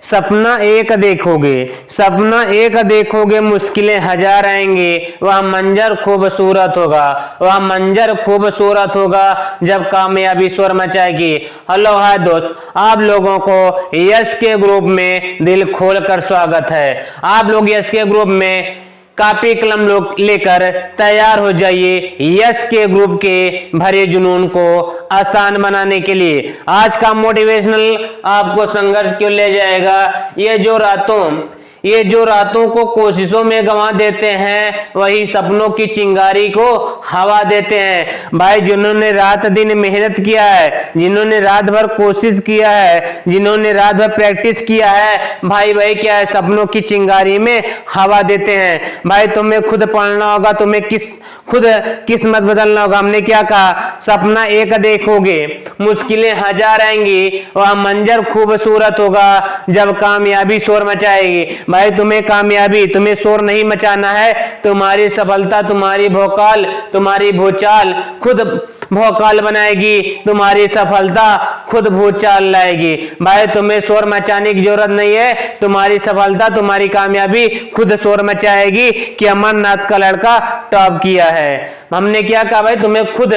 सपना एक देखोगे, सपना एक देखोगे, मुश्किलें हजार आएंगी, वह मंजर खूबसूरत होगा, वह मंजर खूबसूरत होगा जब कामयाबी शोर मचाएगी। हेलो हाय दोस्त, आप लोगों को यश के ग्रुप में दिल खोलकर स्वागत है। आप लोग यश के ग्रुप में कॉपी कलम लेकर तैयार हो जाइए यश के ग्रुप के भरे जुनून को आसान बनाने के लिए। आज का मोटिवेशनल आपको संघर्ष क्यों ले जाएगा। ये जो रातों को कोशिशों में गंवा देते हैं, वही सपनों की चिंगारी को हवा देते हैं। भाई, जिन्होंने रात दिन मेहनत किया है, जिन्होंने रात भर कोशिश किया है, जिन्होंने रात भर प्रैक्टिस किया है, भाई क्या है, सपनों की चिंगारी में हवा देते हैं। भाई, तुम्हें खुद पढ़ना होगा, तुम्हें खुद किस्मत बदलना होगा। हमने क्या कहा, सपना एक देखोगे, मुश्किलें हजार आएंगी, वह मंजर खूबसूरत होगा जब कामयाबी शोर मचाएगी। भाई, तुम्हें शोर नहीं मचाना है। तुम्हारी सफलता, तुम्हारी भौकाल, तुम्हारी भूचाल खुद भौकाल बनाएगी, तुम्हारी सफलता खुद भूचाल लाएगी। भाई, तुम्हें शोर मचाने की जरूरत नहीं है, तुम्हारी सफलता, तुम्हारी कामयाबी खुद शोर मचाएगी कि अमरनाथ का लड़का टॉप किया है। हमने क्या कहा भाई, तुम्हें खुद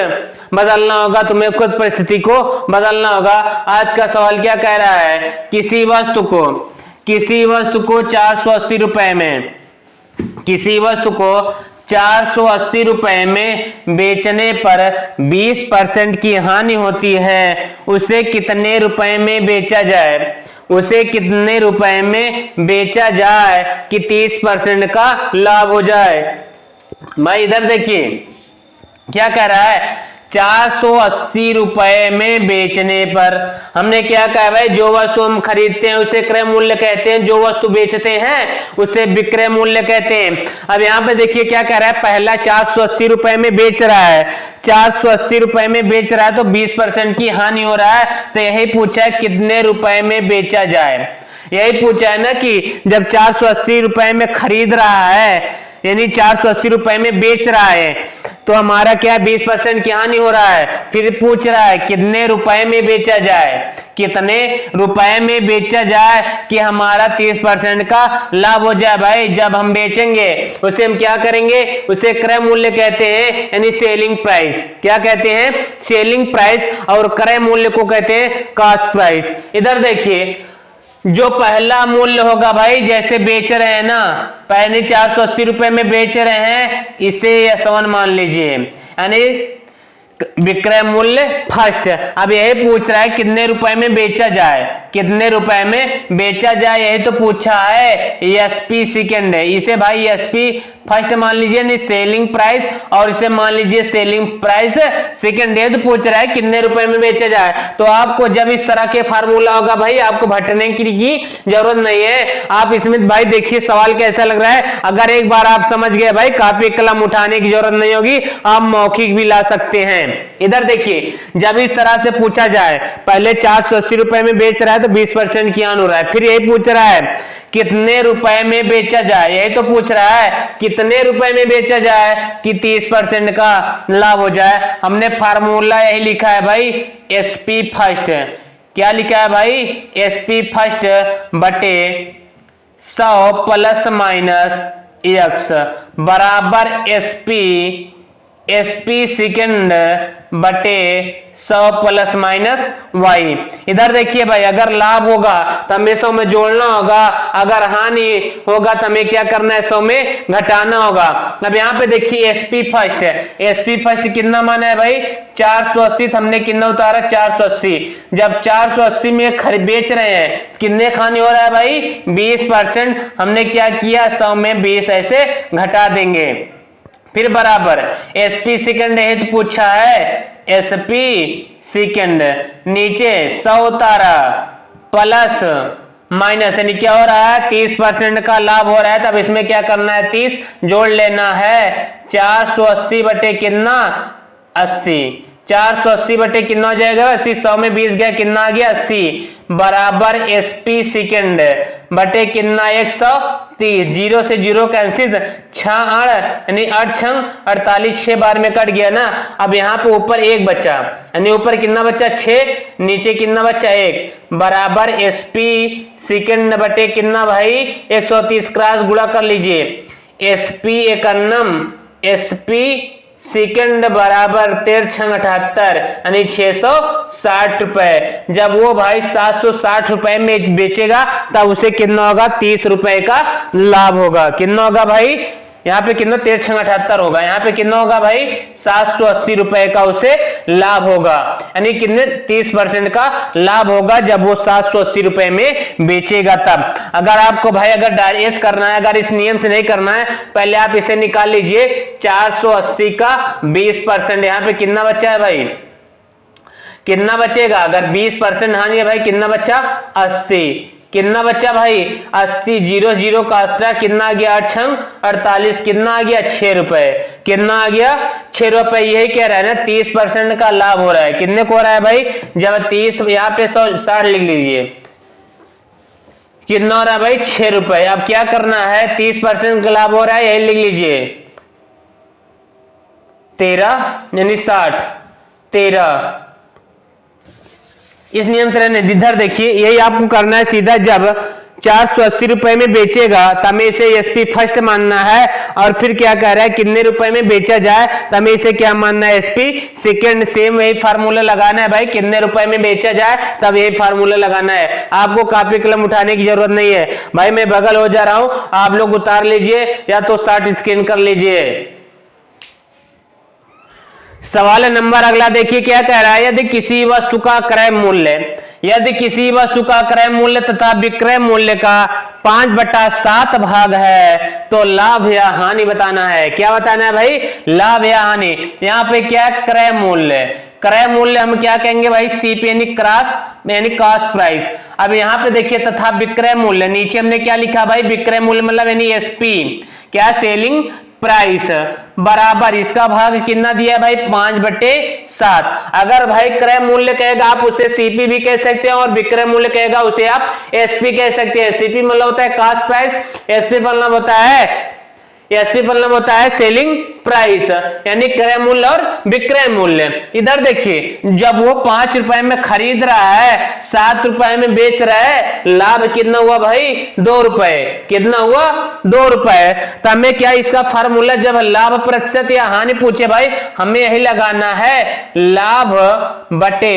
बदलना होगा, तुम्हें खुद परिस्थिति को बदलना होगा। आज का सवाल क्या कह रहा है, किसी वस्तु को 480 रुपए में, किसी वस्तु को 480 रुपए में बेचने पर 20% की हानि होती है, उसे कितने रुपए में बेचा जाए। उसे कितने रुपए में बेचा जाए कि 30% का लाभ हो जाए। भाई इधर देखिए क्या कह रहा है, 480 रुपए में बेचने पर। हमने क्या कहा भाई, जो वस्तु हम खरीदते हैं उसे क्रय मूल्य कहते हैं, जो वस्तु बेचते हैं उसे विक्रय मूल्य कहते हैं। अब यहाँ पे देखिए क्या कह रहा है, पहला 480 रुपए में बेच रहा है, 480 रुपए में बेच रहा है तो 20% की हानि हो रहा है। तो यही पूछा है कितने रुपए में बेचा जाए। यही पूछा है ना कि जब 480 रुपए में खरीद रहा है, यानी 480 रुपए में बेच रहा है, तो हमारा क्या 20% की हानि हो रहा है। फिर पूछ रहा है कितने रुपए में बेचा जाए, कितने रुपए में बेचा जाए कि हमारा 30% का लाभ हो जाए। भाई, जब हम बेचेंगे उसे हम क्या करेंगे, उसे क्रय मूल्य कहते हैं, यानी सेलिंग प्राइस। क्या कहते हैं, सेलिंग प्राइस। और क्रय मूल्य को कहते हैं कॉस्ट प्राइस। इधर देखिए, जो पहला मूल्य होगा भाई, जैसे बेच रहे हैं ना, पहले 480 रुपए में बेच रहे हैं, इसे S1 मान लीजिए, यानी विक्रय मूल्य फर्स्ट। अब यही पूछ रहा है कितने रुपए में बेचा जाए, कितने रुपए में बेचा जाए, यही तो पूछा है। एसपी सेकंड है, इसे भाई एसपी फर्स्ट मान लीजिए, नहीं सेलिंग प्राइस, और इसे मान लीजिए सेलिंग प्राइस सेकंड है। तो पूछ रहा है कितने रुपए में बेचा जाए। तो आपको जब इस तरह के फार्मूला होगा भाई, आपको भटकने की जरूरत नहीं है। आप इसमें भाई देखिए सवाल कैसा लग रहा है। अगर एक बार आप समझ गए भाई, कॉपी कलम उठाने की जरूरत नहीं होगी, आप मौखिक भी ला सकते हैं। इधर देखिए, जब इस तरह से पूछा जाए, पहले 480 रुपए में बेच रहा है तो 20% की हानि हो रहा है। फिर यही पूछ रहा है कितने रुपए में बेचा जाए, यही तो पूछ रहा है कितने रुपए में बेचा जाए कि 30% का लाभ हो जाए। हमने फार्मूला यही लिखा है भाई, एसपी फर्स्ट। क्या लिखा है भाई, एसपी फर्स्ट बटे 100 प्लस माइनस एक्स बराबर एसपी सेकंड बटे 100 प्लस माइनस वाई। इधर देखिए भाई, अगर लाभ होगा तो हमें 100 में जोड़ना होगा, अगर हानि होगा तो हमें क्या करना है, 100 में घटाना होगा। अब यहाँ पे देखिए एसपी फर्स्ट है, एसपी फर्स्ट कितना माना है भाई, 480। हमने कितना उतारा, 480। जब 480 में बेच रहे हैं, कितने हानि हो रहा है भाई, 20%। हमने क्या किया, 100 में 20 ऐसे घटा देंगे। फिर बराबर एसपी सेकंड है तो पूछा है एसपी सेकंड, नीचे 100 उतारा प्लस माइनस, यानी क्या हो रहा है, 30% का लाभ हो रहा है। तब इसमें क्या करना है, 30 जोड़ लेना है। 480 बटे कितना, 80। 480 बटे कितना हो जाएगा, 80। 100 में 20 गया, कितना आ गया, 80 बराबर एसपी सेकंड बटे कितना, 130। 0 से 0 कैंसिल, 6 यानी 8 6 48, 6 बार में कट गया ना। अब यहाँ पे ऊपर 1 बचा, यानी ऊपर कितना बचा, 6, नीचे कितना बचा, 1। बराबर एसपी सेकंड बटे कितना भाई 130 क्रॉस गुणा कर लीजिए। एसपी एकन्नम एसपी सेकंड बराबर 13×78 यानी 660 रुपए। जब वो भाई 760 रुपए में बेचेगा तब उसे कितना होगा 30 रुपए का लाभ होगा। कितना होगा भाई यहाँ पे कितना 13×78 होगा, यहाँ पे कितना होगा भाई 780 रुपए का उसे लाभ होगा, यानी कितने 30% का लाभ होगा जब वो 780 रुपए में बेचेगा तब। अगर आपको भाई अगर डायरेक्ट करना है, अगर इस नियम से नहीं करना है, पहले आप इसे निकाल लीजिए 480 का 20%। यहाँ पे कितना बचा है भाई, कितना बचेगा अगर 20% हानि है भाई, कितना बचा 80। कितना बच्चा भाई 80, 0 0 का 18 कितना आ गया 8 48 कितना आ गया 6 रुपए। कितना आ गया 6 रुपए। यही कह रहा है ना 30% का लाभ हो रहा है। कितने को हो रहा है भाई, जब 30 यहाँ पे 160 लिख लीजिए, कितना हो रहा है भाई 6 रुपए। अब क्या करना है 30% का लाभ हो रहा है, यही लिख लीजिए 13 यानी 60 13। इस नियम से रहने इधर देखिए, यही आपको करना है सीधा। जब 480 रुपए में बेचेगा तब हमें इसे एसपी फर्स्ट मानना है, और फिर क्या कह रहा है कितने रुपए में बेचा जाए तब हमें इसे क्या मानना है एसपी सेकंड। सेम यही फार्मूला लगाना है भाई, कितने रुपए में बेचा जाए तब यही फार्मूला लगाना है। आपको कॉपी कलम उठाने की जरूरत नहीं है भाई, मैं बगल हो जा रहा हूं, आप लोग उतार लीजिए या तो शॉर्ट स्क्रीन कर लीजिए। सवाल नंबर अगला देखिए क्या कह रहा है, यदि किसी वस्तु का क्रय मूल्य, यदि किसी वस्तु का क्रय मूल्य तथा विक्रय मूल्य का 5/7 भाग है तो लाभ या हानि बताना है। क्या बताना है भाई, लाभ या हानि। यहाँ पे क्या है क्रय मूल्य, क्रय मूल्य हम क्या कहेंगे भाई सीपी यानी क्रॉस यानी कॉस्ट प्राइस। अब यहाँ पे देखिए तथा विक्रय मूल्य, नीचे हमने क्या लिखा भाई विक्रय मूल्य मतलब यानी एसपी क्या सेलिंग प्राइस बराबर इसका भाग कितना दिया है भाई 5/7। अगर भाई क्रय मूल्य कहेगा आप उसे सीपी भी कह सकते हैं और विक्रय मूल्य कहेगा उसे आप एसपी कह सकते हैं। सीपी मतलब होता है कॉस्ट प्राइस, एसपी मतलब होता है सेलिंग प्राइस यानी क्रय मूल्य और विक्रय मूल्य। इधर देखिए जब वो 5 रुपए में खरीद रहा है 7 रुपए में बेच रहा है, लाभ कितना हुआ भाई 2 रुपए। कितना हुआ 2 रुपए। तो हमें क्या इसका फार्मूला, जब लाभ प्रतिशत या हानि पूछे भाई हमें यही लगाना है लाभ बटे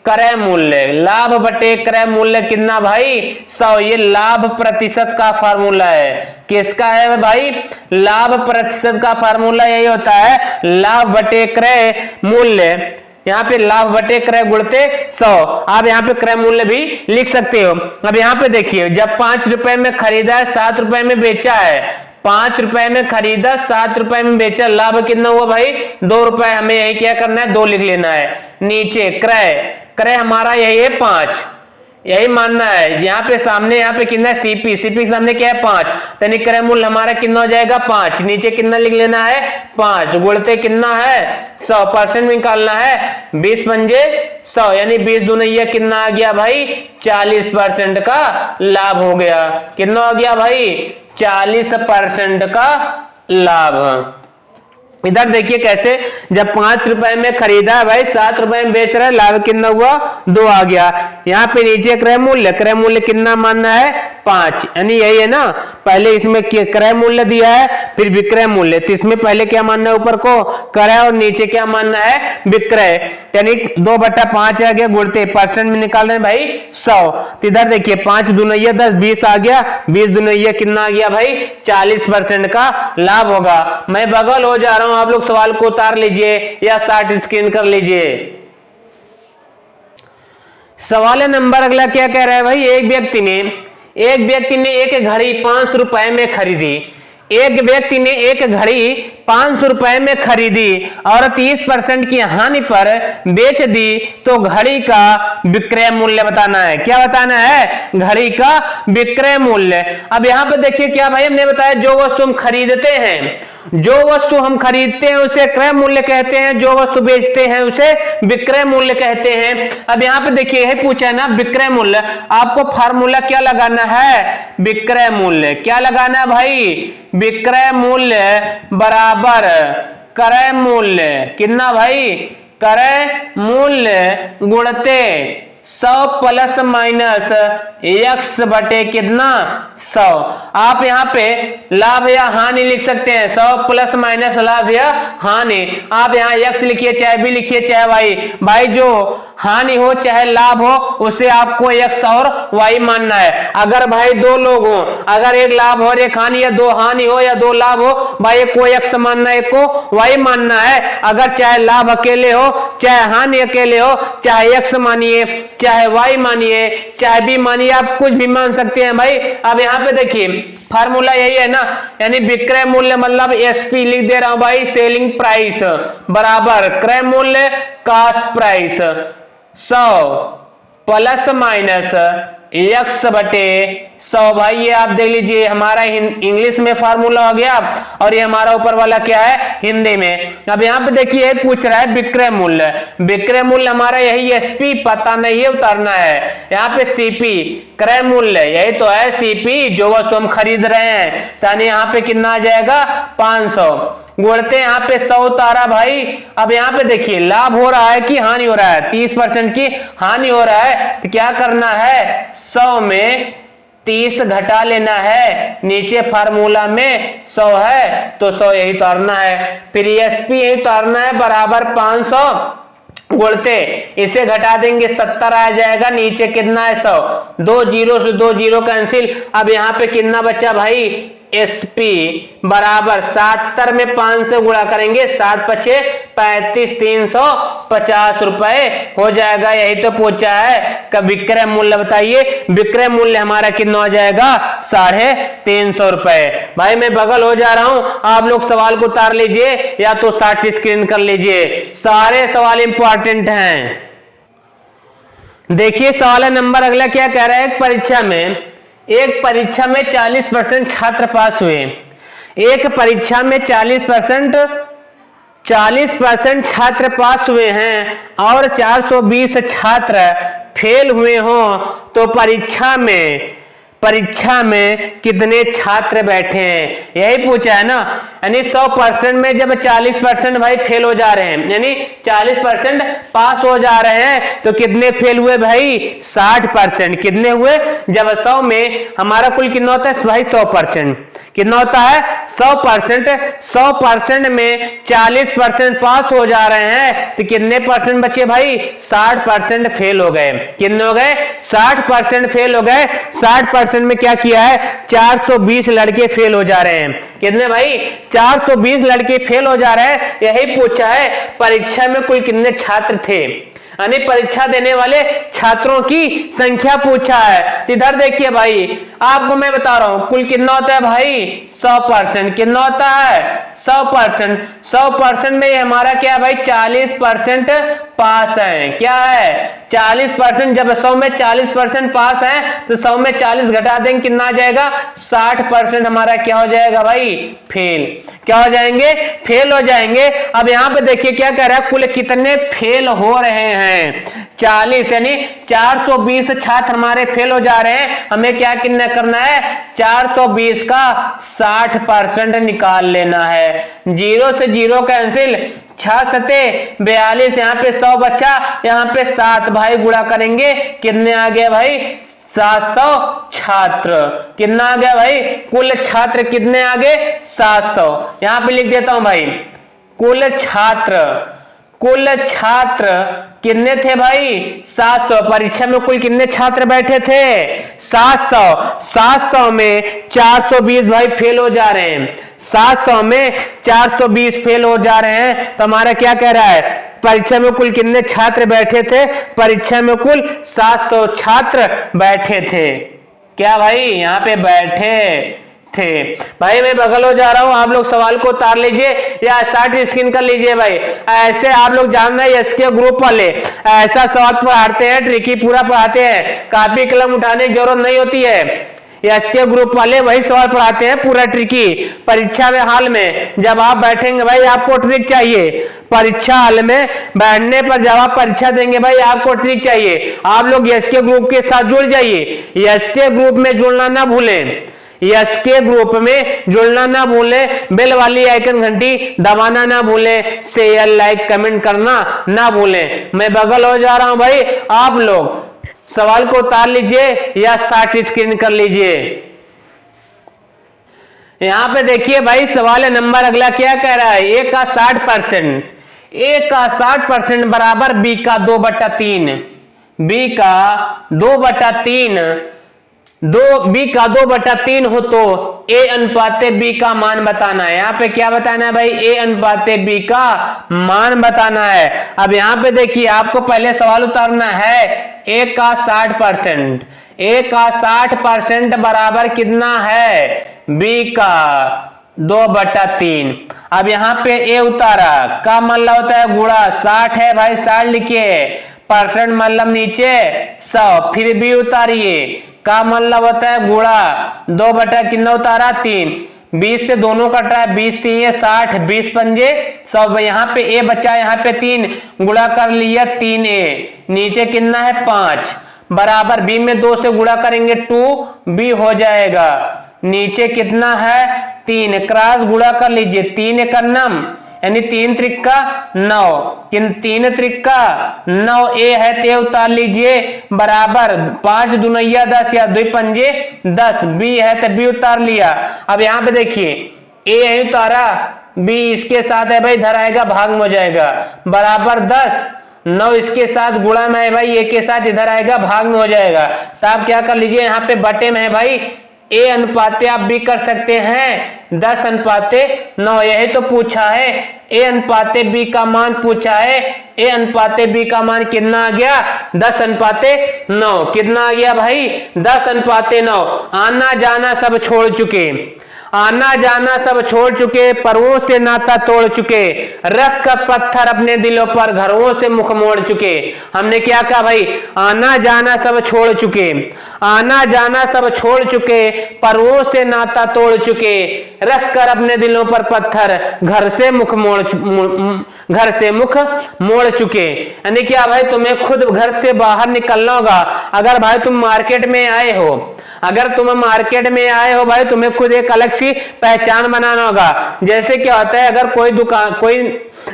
क्रय मूल्य। लाभ बटे क्रय मूल्य कितना भाई 100। ये लाभ प्रतिशत का फार्मूला है। किसका है भाई, लाभ प्रतिशत का फार्मूला यही होता है लाभ बटे क्रय मूल्य। यहाँ पे लाभ बटे क्रय गुणते 100। आप यहाँ पे क्रय मूल्य भी लिख सकते हो। अब यहाँ पे देखिए जब 5 रुपए में खरीदा है 7 रुपए में बेचा है, 5 रुपए में खरीदा 7 रुपए में बेचा, लाभ कितना हुआ भाई 2 रुपए। हमें यही क्या करना है 2 लिख लेना है। नीचे क्रय, क्रय हमारा यही है 5, यही मानना है। यहाँ पे सामने यहाँ पे कितना है सीपी, सीपी के सामने क्या है 5, यानी क्रय मूल्य हमारा कितना हो जाएगा 5। नीचे कितना लिख लेना है 5 गुणते कितना है 100% में निकालना है 20 पंजे 100 यानी 20 दूनिया कितना आ गया भाई 40% का लाभ हो गया। कितना हो गया भाई 40% का लाभ। इधर देखिए कैसे, जब 5 रुपए में खरीदा है भाई 7 रुपए में बेच रहा है, लाभ कितना हुआ 2 आ गया। यहाँ पे नीचे क्रय मूल्य, क्रय मूल्य कितना मानना है 5, यानी यही है ना। पहले इसमें क्रय मूल्य दिया है फिर विक्रय मूल्य, तो इसमें पहले क्या मानना है ऊपर को क्रय और नीचे क्या मानना है विक्रय, यानी 2/5 आ गया गुणते परसेंट में निकाल रहे हैं भाई 100। तो इधर देखिए 5 दूनिया 10 20 आ गया, 20 दूनिया कितना आ गया भाई 40% का लाभ होगा। मैं बगल हो जा रहा हूं, आप लोग सवाल को उतार लीजिए या शॉर्ट स्क्रीन कर लीजिए। सवाल नंबर अगला क्या कह रहा है भाई, एक व्यक्ति ने एक घड़ी 500 रुपए में खरीदी। एक व्यक्ति ने एक घड़ी 500 रुपए में खरीदी और 30% की हानि पर बेच दी, तो घड़ी का विक्रय मूल्य बताना है। क्या बताना है, घड़ी का विक्रय मूल्य। अब यहां पर देखिए क्या भाई हमने बताया, जो वस्तु हम खरीदते हैं, जो वस्तु हम खरीदते हैं उसे क्रय मूल्य कहते हैं, जो वस्तु बेचते हैं उसे विक्रय मूल्य कहते हैं। अब यहाँ पे देखिए यही पूछा है ना विक्रय मूल्य, आपको फार्मूला क्या लगाना है विक्रय मूल्य। क्या लगाना है भाई, विक्रय मूल्य बराबर क्रय मूल्य। कितना भाई, क्रय मूल्य गुणते 100 प्लस माइनस x बटे कितना 100। आप यहाँ पे लाभ या हानि लिख सकते हैं, 100 प्लस माइनस लाभ या हानि। आप यहाँ x लिखिए चाहे b लिखिए चाहे y, भाई जो हानि हो चाहे लाभ हो उसे आपको x और y मानना है। अगर भाई दो लोग हो, अगर एक लाभ और एक हानि, या दो हानि हो या दो लाभ हो, भाई एक को x मानना है एक को y मानना है। अगर चाहे लाभ अकेले हो चाहे हानि अकेले हो, चाहे x मानिए चाहे y मानिए चाहे b मानिए, आप कुछ भी मान सकते हैं भाई। अब यहाँ पे देखिए फार्मूला यही है ना, यानी विक्रय मूल्य मतलब एसपी लिख दे रहा हूं भाई, सेलिंग प्राइस बराबर क्रय मूल्य cost price 100 plus minus x बटे 100। भाई ये आप देख लीजिए हमारा इंग्लिश में फार्मूला हो गया, और ये हमारा ऊपर वाला क्या है हिंदी में। अब यहाँ पे देखिए पूछ रहा है विक्रय मूल्य, विक्रय मूल्य हमारा यही एसपी पता नहीं है उतारना है, यहाँ पे सीपी क्रय मूल्य यही तो है सीपी जो वस्तु हम खरीद रहे हैं, यानी यहाँ पे कितना आ जाएगा 500 गुणते यहाँ पे 100 उतारा भाई। अब यहाँ पे देखिए लाभ हो रहा है कि हानि हो रहा है, 30% की हानि हो रहा है, तो क्या करना है 100 में 30 घटा लेना है, नीचे फार्मूला में 100 है तो 100 यही उतारना है, फिर एसपी यही उतारना है बराबर 500 गुणते इसे घटा देंगे 70 आ जाएगा, नीचे कितना है 100, 2 जीरो से 2 जीरो कैंसिल। अब यहाँ पे कितना बचा भाई एसपी बराबर 70 में 5 से गुणा करेंगे 7 पचे 35 350 रुपए हो जाएगा, यही तो पूछा है। का विक्रय मूल्य बताइए, विक्रय मूल्य हमारा कितना हो जाएगा 350 रुपए। भाई मैं बगल हो जा रहा हूं, आप लोग सवाल को उतार लीजिए या तो साथ स्क्रीन कर लीजिए, सारे सवाल इंपॉर्टेंट हैं। देखिए सवाल नंबर अगला क्या कह रहा है, एक परीक्षा में 40% छात्र पास हुए, एक परीक्षा में 40% छात्र पास हुए हैं और 420 छात्र फेल हुए हों तो परीक्षा में कितने छात्र बैठे हैं, यही पूछा है ना। यानी 100% में जब 40% भाई फेल हो जा रहे हैं, यानी 40% पास हो जा रहे हैं तो कितने फेल हुए भाई 60%। कितने हुए, जब 100 में हमारा कुल कितना होता है भाई 100%, कितना होता है 100% में 40% पास हो जा रहे हैं तो कितने परसेंट बचे भाई 60% फेल हो गए। कितने हो गए 60% फेल हो गए। 60% में क्या किया है 420 लड़के फेल हो जा रहे हैं। कितने भाई 420 लड़के फेल हो जा रहे हैं, यही पूछा है परीक्षा में कुल कितने छात्र थे, यानी परीक्षा देने वाले छात्रों की संख्या पूछा है। इधर देखिए भाई आपको मैं बता रहा हूं कुल कितना होता है भाई 100%, कितना होता है 100%। 100% में हमारा क्या है भाई 40% पास है, क्या है 40%। जब 100 में 40% पास है तो 100 में 40 घटा देंगे कितना आ जाएगा 60% हमारा क्या हो जाएगा भाई फेल। क्या हो जाएंगे फेल हो जाएंगे। अब यहाँ पे देखिए क्या कह रहा है कुल कितने फेल हो रहे हैं 40, यानी 420 छात्र हमारे फेल हो जा रहे हैं। हमें क्या कितना करना है 420 का 60% निकाल लेना है। 0 से 0 कैंसिल, 6 सते 42, यहाँ पे 100 बचा, यहाँ पे 7 भाई गुणा करेंगे कितने आ गए भाई 700 छात्र। कितना आ गया भाई कुल छात्र कितने आ गए 700। यहां पे लिख देता हूं भाई कुल छात्र कितने थे भाई 700। परीक्षा में कुल कितने छात्र बैठे थे 700। 700 में 420 भाई फेल हो जा रहे हैं, 700 में 420 फेल हो जा रहे हैं तो हमारा क्या कह रहा है परीक्षा में कुल कितने छात्र बैठे थे, परीक्षा में कुल 700 छात्र बैठे थे। क्या भाई यहाँ पे बैठे थे। भाई मैं बगल हो जा रहा हूं, आप लोग सवाल को उतार लीजिए या साथ स्क्रीन कर लीजिए। भाई ऐसे आप लोग जान रहे हैं एसके ग्रुप वाले ऐसा सवाल पढ़ाते हैं, ट्रिकी पूरा पढ़ाते हैं, कॉपी कलम उठाने की जरूरत नहीं होती है। एसके ग्रुप वाले वही सवाल पढ़ाते हैं पूरा ट्रिकी। परीक्षा में हाल में जब आप बैठेंगे भाई आपको ट्रिक चाहिए, परीक्षा हाल में बैठने पर जब आप परीक्षा देंगे भाई आपको ट्रिक चाहिए। आप लोग एसके ग्रुप के साथ जुड़ जाइए, एसके ग्रुप में जुड़ना ना भूलें, एसके ग्रुप में जुड़ना ना भूलें, बेल वाली आइकन घंटी दबाना ना भूलें, शेयर लाइक कमेंट करना ना भूलें। मैं बगल हो जा रहा हूं भाई, आप लोग सवाल को उतार लीजिए या शॉर्ट स्क्रीन कर लीजिए। यहां पे देखिए भाई सवाल नंबर अगला क्या कह रहा है, ए का 60%, ए का 60% बराबर बी का 2/3, बी का 2/3, बी का 2/3 हो तो ए अनुपाते बी का मान बताना है। यहां पे क्या बताना है भाई, ए अनुपाते बी का मान बताना है। अब यहां पे देखिए आपको पहले सवाल उतारना है, ए का 60%, ए का 60% बराबर कितना है, बी का 2/3। अब यहां पे ए उतारा का मतलब होता है गुणा, 60 है भाई 60 लिखिए, परसेंट मतलब नीचे 100, फिर बी उतारिए का मतलब होता है गुणा, 2 कितना उतारा 3, 20 से दोनों कट रहा है, 20 3 60, 20 पंजे 100, यहाँ पे ए बचा, यहाँ पे 3 गुणा कर लिया 3a, नीचे कितना है 5, बराबर बी में 2 से गुणा करेंगे 2b हो जाएगा, नीचे कितना है 3, क्रॉस गुणा कर लीजिए, 3 एक नम यानी 3 त्रिक्का 9, 3 त्रिक्का 9, ए है ते उतार लीजिए बराबर 5 दुनैया 10 या 2 पंजे 10, बी है तो बी उतार लिया। अब यहाँ पे देखिए ए है उतारा, बी इसके साथ है भाई इधर आएगा भाग में हो जाएगा, बराबर 10, 9 इसके साथ गुणा में है भाई, ए के साथ इधर आएगा भाग में हो जाएगा। तो आप क्या कर लीजिए, यहाँ पे बटे में है भाई ए अनुपाते आप भी कर सकते हैं 10/9, यही तो पूछा है, ए अनुपाते बी का मान पूछा है, ए अनुपाते बी का मान कितना आ गया 10/9, कितना आ गया भाई 10/9। आना जाना सब छोड़ चुके, आना जाना सब छोड़ चुके, पर्वों से नाता तोड़ चुके, रख कर पत्थर अपने दिलों पर घरों से मुख मोड़ चुके। हमने क्या कहा भाई, आना जाना सब छोड़ चुके, आना जाना सब छोड़ चुके, पर्वों से नाता तोड़ चुके, रख कर अपने दिलों पर पत्थर घर से मुख मोड़ चुके। यानी क्या भाई, तुम्हें खुद घर से बाहर निकलना होगा। अगर भाई तुम मार्केट में आए हो, अगर तुम मार्केट में आए हो भाई, तुम्हें खुद एक अलग सी पहचान बनाना होगा। जैसे क्या होता है, अगर कोई दुकान, कोई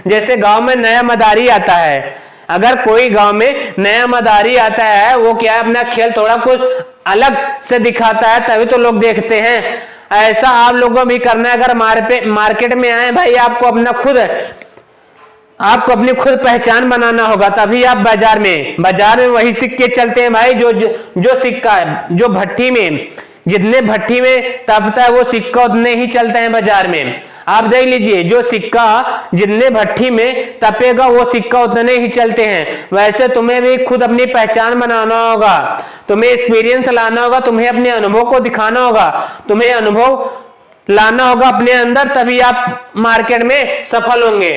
जैसे गांव में नया मदारी आता है, अगर कोई गांव में नया मदारी आता है, वो क्या है अपना खेल थोड़ा कुछ अलग से दिखाता है, तभी तो लोग देखते हैं। ऐसा आप लोगों भी करना है। अगर मार्केट में आए भाई, आपको अपनी खुद पहचान बनाना होगा, तभी आप बाजार में वही सिक्के चलते हैं भाई, जो सिक्का है, जो भट्टी में, जितने भट्टी में तपता है वो सिक्का उतने ही चलते हैं बाजार में। आप देख लीजिए, जो सिक्का जितने भट्टी में तपेगा वो सिक्का उतने ही चलते हैं। वैसे तुम्हें भी खुद अपनी पहचान बनाना होगा, तुम्हें एक्सपीरियंस लाना होगा, तुम्हें अपने अनुभव को दिखाना होगा, तुम्हें अनुभव लाना होगा अपने अंदर, तभी आप मार्केट में सफल होंगे,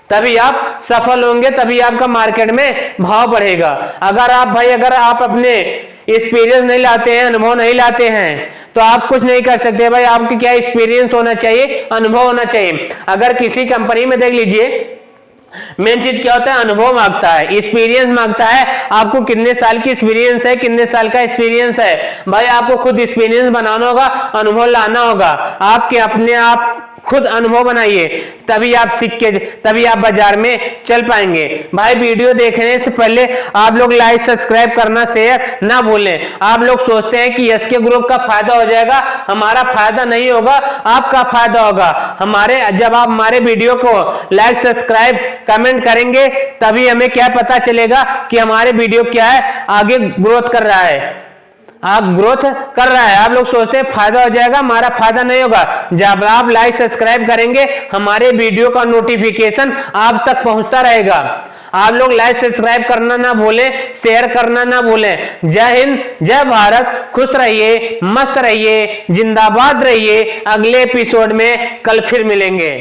तभी आप सफल होंगे, तभी आपका मार्केट में भाव बढ़ेगा। अगर आप अपने एक्सपीरियंस नहीं लाते हैं, अनुभव नहीं लाते हैं, तो आप कुछ नहीं कर सकते भाई। आपके क्या एक्सपीरियंस होना चाहिए, अनुभव होना चाहिए। अगर किसी कंपनी में देख लीजिए, मेन चीज क्या होता है, अनुभव मांगता है, एक्सपीरियंस मांगता है। आपको कितने साल की एक्सपीरियंस है, कितने साल का एक्सपीरियंस है भाई, आपको खुद एक्सपीरियंस बनाना होगा, अनुभव लाना होगा। आपके अपने आप खुद अनुभव बनाइए, तभी आप बाजार में चल पाएंगे। भाई वीडियो देखने से पहले आप लोग लाइक सब्सक्राइब करना शेयर ना भूलें। आप लोग सोचते हैं कि एसके ग्रुप का फायदा हो जाएगा, हमारा फायदा नहीं होगा, आपका फायदा होगा। जब आप हमारे वीडियो को लाइक सब्सक्राइब कमेंट करेंगे, तभी हमें क्या पता चलेगा कि हमारे वीडियो क्या है, आगे ग्रोथ कर रहा है, आप ग्रोथ कर रहा है। आप लोग सोचते हैं फायदा हो जाएगा, हमारा फायदा नहीं होगा। जब आप लाइक सब्सक्राइब करेंगे, हमारे वीडियो का नोटिफिकेशन आप तक पहुंचता रहेगा। आप लोग लाइक सब्सक्राइब करना ना भूलें, शेयर करना ना भूलें। जय हिंद, जय भारत, खुश रहिए, मस्त रहिए, जिंदाबाद रहिए। अगले एपिसोड में कल फिर मिलेंगे।